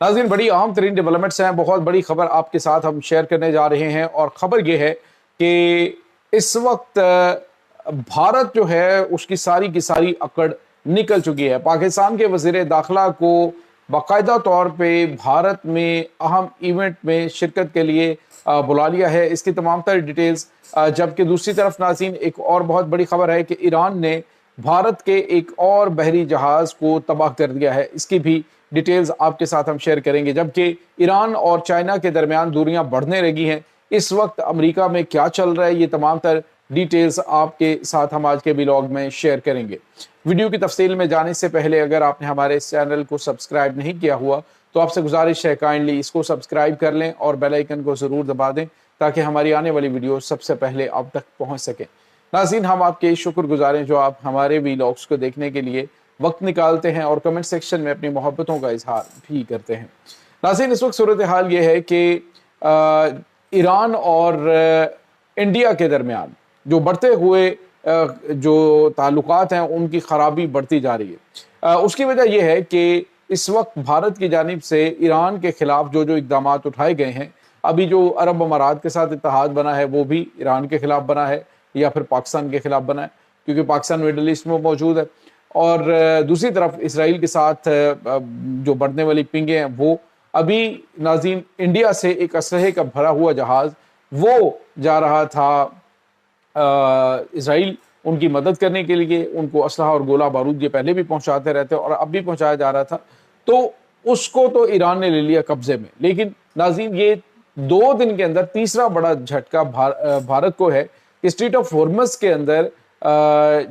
नाज़रीन, बड़ी अहम तरीन डेवलपमेंट्स हैं, बहुत बड़ी खबर आपके साथ हम शेयर करने जा रहे हैं। और ख़बर ये है कि इस वक्त भारत जो है उसकी सारी की सारी अकड़ निकल चुकी है। पाकिस्तान के वज़ीर दाखिला को बाकायदा तौर पे भारत में अहम इवेंट में शिरकत के लिए बुला लिया है। इसकी तमाम तर डिटेल्स, जबकि दूसरी तरफ नाज़रीन एक और बहुत बड़ी खबर है कि ईरान ने भारत के एक और बहरी जहाज को तबाह कर दिया है। इसकी भी डिटेल्स आपके साथ हम शेयर करेंगे। जबकि ईरान और चाइना के दरमियान दूरियां बढ़ने लगी हैं, इस वक्त अमेरिका में क्या चल रहा है, ये तमाम तर डिटेल्स आपके साथ हम आज के व्लॉग में शेयर करेंगे। वीडियो की तफसील में जाने से पहले अगर आपने हमारे इस चैनल को सब्सक्राइब नहीं किया हुआ तो आपसे गुजारिश है काइंडली इसको सब्सक्राइब कर लें और बेल आइकन को ज़रूर दबा दें ताकि हमारी आने वाली वीडियो सबसे पहले आप तक पहुंच सके। नाज़रीन, हम आपके शुक्रगुजार हैं जो आप हमारे वीलॉग्स को देखने के लिए वक्त निकालते हैं और कमेंट सेक्शन में अपनी मोहब्बतों का इजहार भी करते हैं। नाज़रीन, इस वक्त सूरत हाल ये है कि ईरान और इंडिया के दरमियान जो बढ़ते हुए जो ताल्लुकात हैं उनकी ख़राबी बढ़ती जा रही है। उसकी वजह यह है कि इस वक्त भारत की जानिब से ईरान के ख़िलाफ़ जो जो इक़दाम उठाए गए हैं, अभी जो अरब अमारात के साथ इत्तेहाद बना है वो भी ईरान के ख़िलाफ़ बना है या फिर पाकिस्तान के ख़िलाफ़ बना है, क्योंकि पाकिस्तान मिडल ईस्ट में मौजूद है। और दूसरी तरफ इसराइल के साथ जो बढ़ने वाली पिंगे हैं वो अभी नाज़रीन इंडिया से एक असलहे का भरा हुआ जहाज़ वो जा रहा था इसराइल उनकी मदद करने के लिए। उनको असलहा और गोला बारूद ये पहले भी पहुंचाते रहते और अब भी पहुंचाया जा रहा था, तो उसको तो ईरान ने ले लिया कब्जे में। लेकिन नाज़रीन, ये 2 दिन के अंदर तीसरा बड़ा झटका भारत को है कि स्ट्रेट ऑफ हॉर्मज़ के अंदर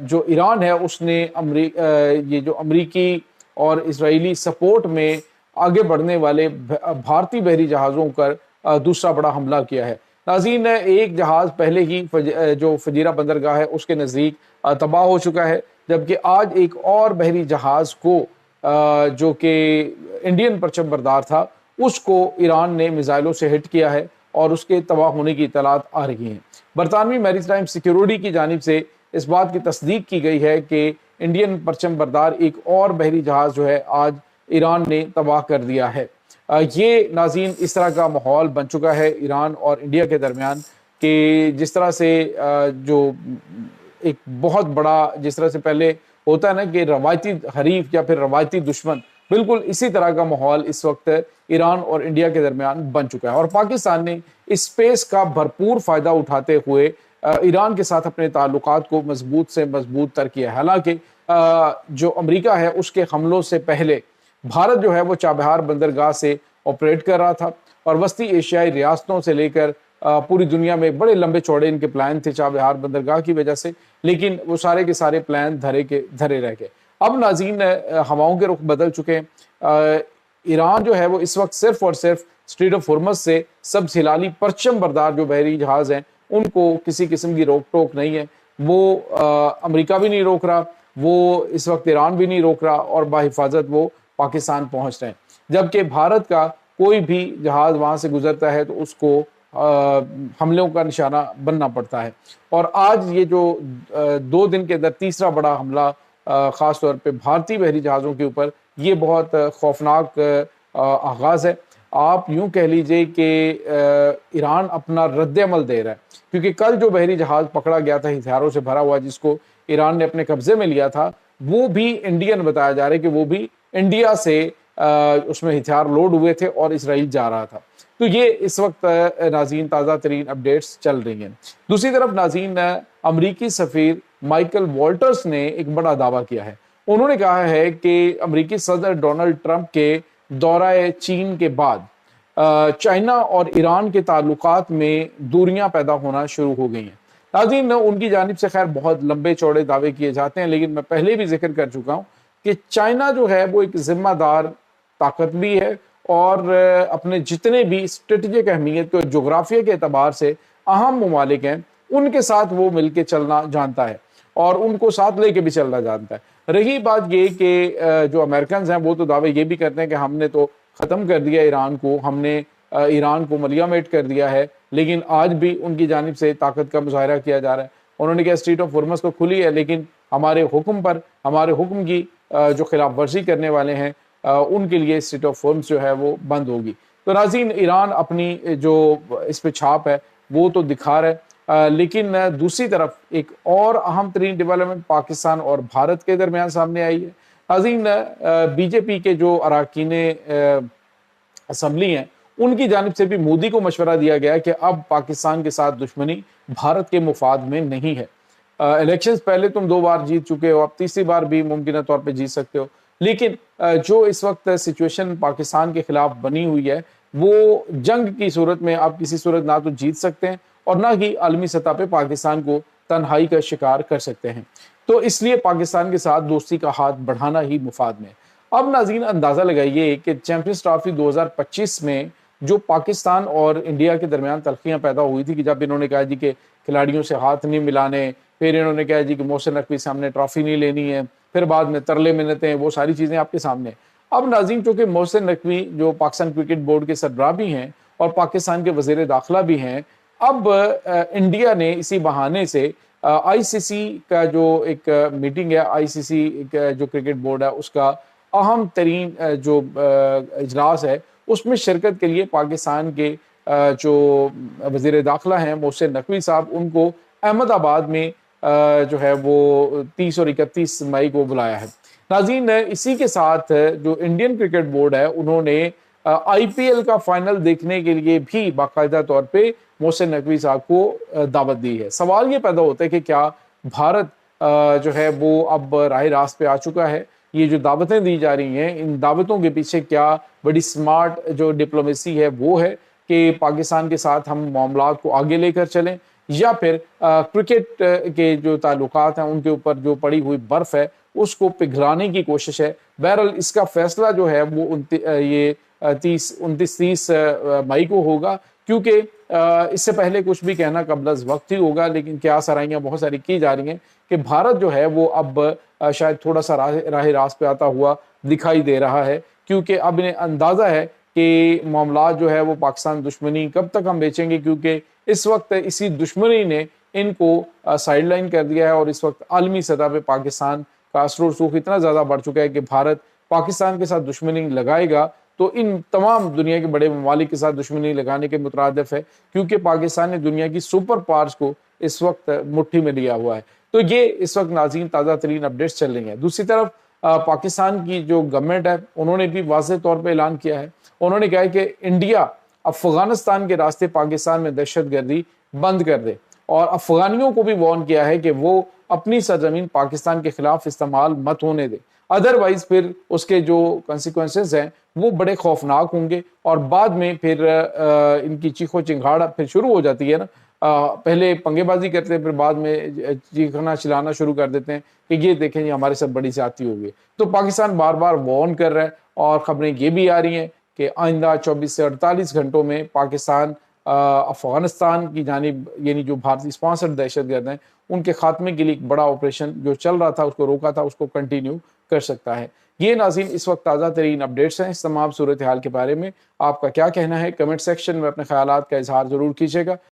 जो ईरान है उसने ये जो अमरीकी और इजरायली सपोर्ट में आगे बढ़ने वाले भारतीय बहरी जहाज़ों पर दूसरा बड़ा हमला किया है। नाज़रीन, एक जहाज़ पहले ही जो फजीरा बंदरगाह है उसके नज़दीक तबाह हो चुका है, जबकि आज एक और बहरी जहाज़ को जो कि इंडियन परचम बरदार था उसको ईरान ने मिसाइलों से हिट किया है और उसके तबाह होने की इतलात आ रही हैं। बरतानवी मैरीटाइम सिक्योरिटी की जानिब से इस बात की तस्दीक की गई है कि इंडियन परचम बरदार एक और बहरी जहाज़ जो है आज ईरान ने तबाह कर दिया है। ये नाज़रीन इस तरह का माहौल बन चुका है ईरान और इंडिया के दरमियान कि जिस तरह से जो एक बहुत बड़ा, जिस तरह से पहले होता है ना कि रवायती हरीफ या फिर रवायती दुश्मन, बिल्कुल इसी तरह का माहौल इस वक्त ईरान और इंडिया के दरमियान बन चुका है। और पाकिस्तान ने इस स्पेस का भरपूर फ़ायदा उठाते हुए ईरान के साथ अपने ताल्लुकात को मजबूत से मजबूत तर किया है। हालांकि जो अमेरिका है उसके हमलों से पहले भारत जो है वो चाबहार बंदरगाह से ऑपरेट कर रहा था और वस्ती एशियाई रियासतों से लेकर पूरी दुनिया में बड़े लंबे चौड़े इनके प्लान थे चाबहार बंदरगाह की वजह से, लेकिन वो सारे के सारे प्लान धरे रह गए। अब नाज़रीन, हवाओं के रुख बदल चुके हैं। ईरान जो है वो इस वक्त सिर्फ और सिर्फ स्ट्रेट ऑफ हॉर्मज़ से सब हिलाली परचम बरदार जो बहरी जहाज़ हैं उनको किसी किस्म की रोक टोक नहीं है। वो अमेरिका भी नहीं रोक रहा, वो इस वक्त ईरान भी नहीं रोक रहा और बाहिफाजत वो पाकिस्तान पहुंच रहे हैं। जबकि भारत का कोई भी जहाज़ वहाँ से गुजरता है तो उसको हमलों का निशाना बनना पड़ता है। और आज ये जो 2 दिन के अंदर तीसरा बड़ा हमला ख़ास तौर पे भारतीय बहरी जहाज़ों के ऊपर, ये बहुत खौफनाक आगाज़ है। आप यूँ कह लीजिए कि ईरान अपना रद्द-ए-अमल दे रहा है, क्योंकि कल जो बहरी जहाज़ पकड़ा गया था हथियारों से भरा हुआ जिसको ईरान ने अपने कब्जे में लिया था, वो भी इंडियन बताया जा रहा है कि वो भी इंडिया से उसमें हथियार लोड हुए थे और इसराइल जा रहा था। तो ये इस वक्त नाज़रीन ताज़ा तरीन अपडेट्स चल रही हैं। दूसरी तरफ नाज़रीन, अमरीकी सफ़ीर माइकल वॉल्टर्स ने एक बड़ा दावा किया है। उन्होंने कहा है कि अमरीकी सदर डोनाल्ड ट्रंप के दौरा चीन के बाद चाइना और ईरान के ताल्लुकात में दूरियां पैदा होना शुरू हो गई हैं। नाज़रीन, उनकी जानिब से खैर बहुत लंबे चौड़े दावे किए जाते हैं, लेकिन मैं पहले भी जिक्र कर चुका हूँ कि चाइना जो है वो एक जिम्मेदार ताकत भी है और अपने जितने भी स्ट्रेटजिक अहमियत को जोग्राफिया के एतबार से अहम ममालिक हैं उनके साथ वो मिलके चलना जानता है और उनको साथ लेके भी चलना जानता है। रही बात ये कि जो अमेरिकन हैं वो तो दावे ये भी करते हैं कि हमने तो ख़त्म कर दिया ईरान को, हमने ईरान को मलियामेट कर दिया है, लेकिन आज भी उनकी जानिब से ताकत का मुजाहरा किया जा रहा है। उन्होंने कहा स्ट्रेट ऑफ हॉर्मज़ तो खुली है, लेकिन हमारे हुक्म पर, हमारे हुक्म की जो खिलाफ वर्जी करने वाले हैं ان کے لیے اسٹیٹ آف فارمز جو ہے وہ بند ہوگی۔ تو ناظرین، ایران اپنی جو اس پہ چھاپ ہے وہ تو دکھا رہا ہے، لیکن دوسری طرف ایک اور اہم ترین ڈیولپمنٹ پاکستان اور بھارت کے درمیان سامنے آئی ہے۔ ناظرین، بی جے پی کے جو اراکین اسمبلی ہیں ان کی جانب سے بھی مودی کو مشورہ دیا گیا کہ اب پاکستان کے ساتھ دشمنی بھارت کے مفاد میں نہیں ہے۔ الیکشنز پہلے تم 2 بار جیت چکے ہو، اب تیسری بار بھی ممکنہ طور پہ جیت سکتے ہو، لیکن جو اس وقت سچویشن پاکستان کے خلاف بنی ہوئی ہے وہ جنگ کی صورت میں آپ کسی صورت نہ تو جیت سکتے ہیں اور نہ ہی عالمی سطح پہ پاکستان کو تنہائی کا شکار کر سکتے ہیں۔ تو اس لیے پاکستان کے ساتھ دوستی کا ہاتھ بڑھانا ہی مفاد میں ہے۔ اب ناظرین اندازہ لگائیے کہ چیمپئنز ٹرافی 2025 میں جو پاکستان اور انڈیا کے درمیان تلخیاں پیدا ہوئی تھی کہ جب انہوں نے کہا جی کہ کھلاڑیوں سے ہاتھ نہیں ملانے، پھر انہوں نے کہا جی کہ محسن نقوی سے ہم نے ٹرافی نہیں لینی ہے، پھر بعد میں ترلے منتیں، وہ ساری چیزیں آپ کے سامنے ہیں۔ اب ناظرین، چونکہ محسن نقوی جو پاکستان کرکٹ بورڈ کے سربراہ بھی ہیں اور پاکستان کے وزیر داخلہ بھی ہیں، اب انڈیا نے اسی بہانے سے آئی سی سی کا جو ایک میٹنگ ہے، آئی سی سی جو کرکٹ بورڈ ہے اس کا اہم ترین جو اجلاس ہے اس میں شرکت کے لیے پاکستان کے جو وزیر داخلہ ہیں محسن نقوی صاحب، ان کو احمد آباد میں جو ہے وہ 30 اور 31 مئی کو بلایا ہے۔ ناظرین، اسی کے ساتھ جو انڈین کرکٹ بورڈ ہے انہوں نے آئی پی ایل کا فائنل دیکھنے کے لیے بھی باقاعدہ طور پہ محسن نقوی صاحب کو دعوت دی ہے۔ سوال یہ پیدا ہوتا ہے کہ کیا بھارت جو ہے وہ اب راہ راست پہ آ چکا ہے؟ یہ جو دعوتیں دی جا رہی ہیں، ان دعوتوں کے پیچھے کیا بڑی سمارٹ جو ڈپلومیسی ہے وہ ہے کہ پاکستان کے ساتھ ہم معاملات کو آگے لے کر چلیں، یا پھر کرکٹ کے جو تعلقات ہیں ان کے اوپر جو پڑی ہوئی برف ہے اس کو پگھلانے کی کوشش ہے؟ بہرحال اس کا فیصلہ جو ہے وہ یہ 29-30 مئی کو ہوگا، کیونکہ اس سے پہلے کچھ بھی کہنا قبل از وقت ہی ہوگا، لیکن کیا سرائیاں بہت ساری کی جا رہی ہیں کہ بھارت جو ہے وہ اب شاید تھوڑا سا راہ راست پہ آتا ہوا دکھائی دے رہا ہے، کیونکہ اب انہیں اندازہ ہے کہ معاملات جو ہے وہ پاکستان دشمنی کب تک ہم بیچیں گے، کیونکہ اس وقت اسی دشمنی نے ان کو سائیڈ لائن کر دیا ہے اور اس وقت عالمی سطح پہ پاکستان کا اثر و رسوخ اتنا زیادہ بڑھ چکا ہے کہ بھارت پاکستان کے ساتھ دشمنی لگائے گا تو ان تمام دنیا کے بڑے ممالک کے ساتھ دشمنی لگانے کے مترادف ہے، کیونکہ پاکستان نے دنیا کی سپر پاورز کو اس وقت مٹھی میں لیا ہوا ہے۔ تو یہ اس وقت ناظرین تازہ ترین اپڈیٹس چل رہی ہیں۔ دوسری طرف پاکستان کی جو گورنمنٹ ہے انہوں نے بھی واضح طور پہ اعلان کیا ہے، انہوں نے کہا ہے کہ انڈیا افغانستان کے راستے پاکستان میں دہشت گردی بند کر دے، اور افغانیوں کو بھی وارن کیا ہے کہ وہ اپنی سرزمین پاکستان کے خلاف استعمال مت ہونے دے، ادروائز پھر اس کے جو کنسیکوینسز ہیں وہ بڑے خوفناک ہوں گے، اور بعد میں پھر ان کی چیخو چنگھاڑ پھر شروع ہو جاتی ہے نا، پہلے پنگے بازی کرتے ہیں پھر بعد میں چیخنا چلانا شروع کر دیتے ہیں کہ یہ دیکھیں یہ ہمارے ساتھ بڑی زیادتی ہو گئی۔ تو پاکستان بار بار وارن کر رہا ہے، اور خبریں یہ بھی آ رہی ہیں کہ آئندہ 24 سے 48 گھنٹوں میں پاکستان افغانستان کی جانب، یعنی جو بھارتی اسپانسرڈ دہشت گرد ہیں ان کے خاتمے کے لیے ایک بڑا آپریشن جو چل رہا تھا اس کو روکا تھا، اس کو کنٹینیو کر سکتا ہے۔ یہ ناظرین اس وقت تازہ ترین اپڈیٹس ہیں اس تمام صورتحال کے بارے میں۔ آپ کا کیا کہنا ہے؟ کمنٹ سیکشن میں اپنے خیالات کا اظہار ضرور کیجیے گا۔